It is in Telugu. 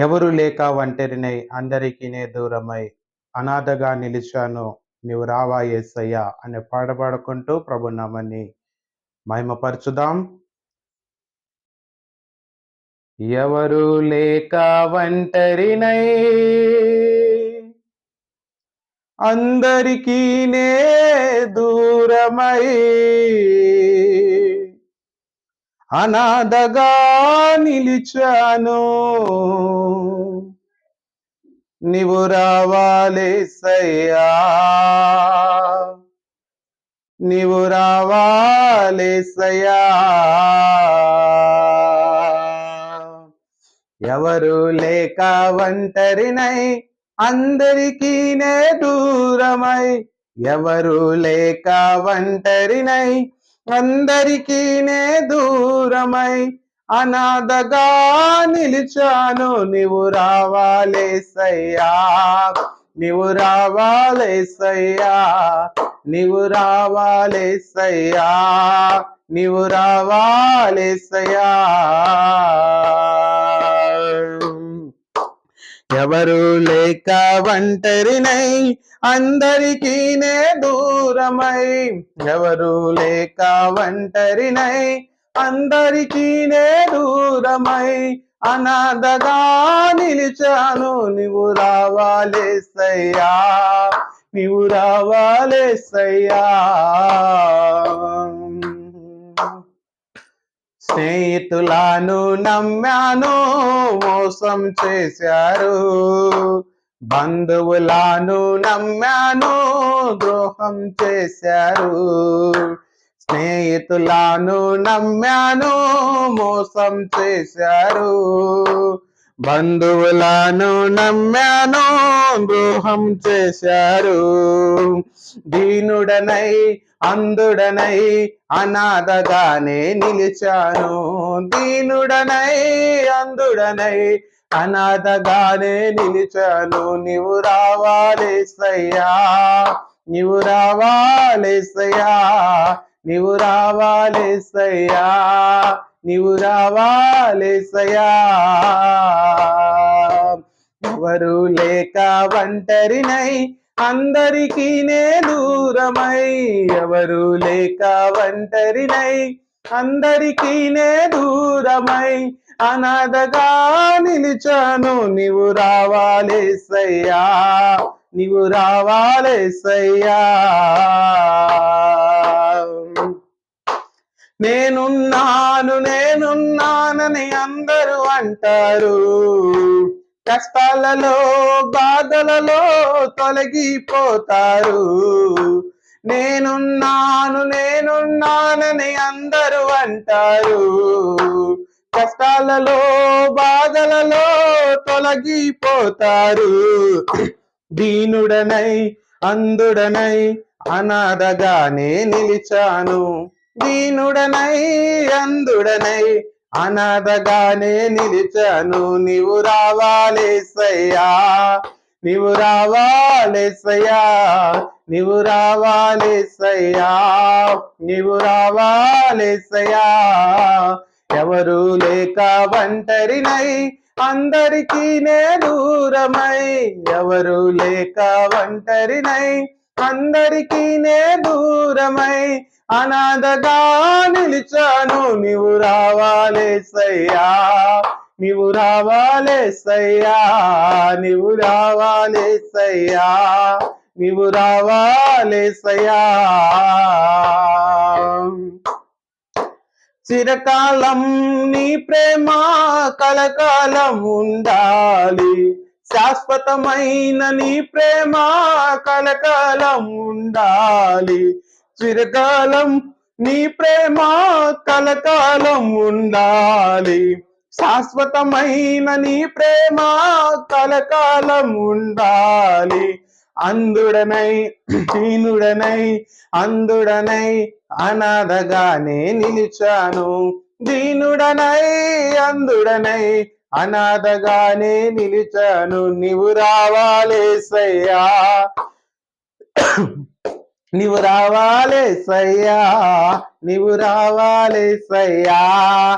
ఎవరు లేక ఒంటరినై అందరికినే దూరమై అనాథగా నిలిచాను నీవు రావా యేసయ్యా అనే పాట పాడుకుంటూ ప్రభు నామాన్ని మహిమపరచుదాం. ఎవరు లేక ఒంటరినై అందరికీ నే దూరమై అనాథగా నిలిచాను నీవు రావాలేసయ్యా, నీవు రావాలేసయ్యా. ఎవరు లేక ఒంటరినై అందరికీ నే దూరమై, ఎవరు లేక ఒంటరినై అందరికీ నే దూరమై అనాథగా నిలిచాను నీవు రావాలేసయ్యా, నీవు రావాలేసయ్యా, నీవు రావాలేసయ్యా, నీవు రావాలేసయ్యా. ఎవరు లేక ఒంటరినై అందరికీ నే దూరమై, ఎవరు లేక ఒంటరినై అందరికీ నే దూరమై అనాథగా నిలిచాను నీవు రావాలేసయ్యా, నీవు రావాలేసయ్యా. స్నేహితులను నమ్మాను మోసం చేశారు, బంధువులను నమ్మాను ద్రోహం చేశారు. స్నేహితులను నమ్మాను మోసం చేశారు, బంధువులను నమ్మాను ద్రోహం చేశారు. దీనుడనై అందుడనై అనాథగానే నిలిచాను, దీనుడనై అందుడనై అనాథగానే నిలిచాను నీవు రావాలేసయ్యా, నీవు రావాలేసయ్యా, నీవు రావాలేసయ్యా, నీవు రావాలేసయ్యా. ఎవరు లేక ఒంటరినై అందరికీ నే దూరమై, ఎవరు లేక ఒంటరినై అందరికీ నే దూరమై అనాథగా నిలిచాను నీవు రావాలేసయ్యా, నీవు రావాలేసయ్యా. నేనున్నానని అందరూ అంటారు, కష్టాలలో బాధలలో తొలగిపోతారు. నేనున్నానని అందరూ అంటారు, కష్టాలలో బాధలలో తొలగిపోతారు. దీనుడనై అందుడనై అనాథగానే నిలిచాను, దీనుడనై అందుడనై అనాథగానే నిలిచాను నీవు రావాలేసయ్యా, నీవు రావాలేసయ్యా, నీవు రావాలేసయ్యా, నీవు రావాలేసయ్యా. ఎవరు లేక ఒంటరినై అందరికీ నే దూరమై, ఎవరు లేక ఒంటరినై అందరికీ నే దూరమై అనాథగా నిలిచాను నీవు రావాలేసయ్యా, నీవు రావాలేసయ్యా, నీవు రావాలేసయ్యా, నీవు రావాలేసయ్యా. చిరకాలం నీ ప్రేమ కలకాలం ఉండాలి, శాశ్వతమైన నీ ప్రేమ కలకాలం ఉండాలి. చిరకాలం నీ ప్రేమ కలకాలం ఉండాలి, శాశ్వతమైన నీ ప్రేమ కలకాలం ఉండాలి. అందుడనై దీనుడనై అందుడనై అనాథగానే నిలిచాను, దీనుడనై అందుడనై అనాథగానే నిలిచాను నీవు రావాలేసయ్యా, నీవు రావాలేసయ్యా, నీవు రావాలేసయ్యా.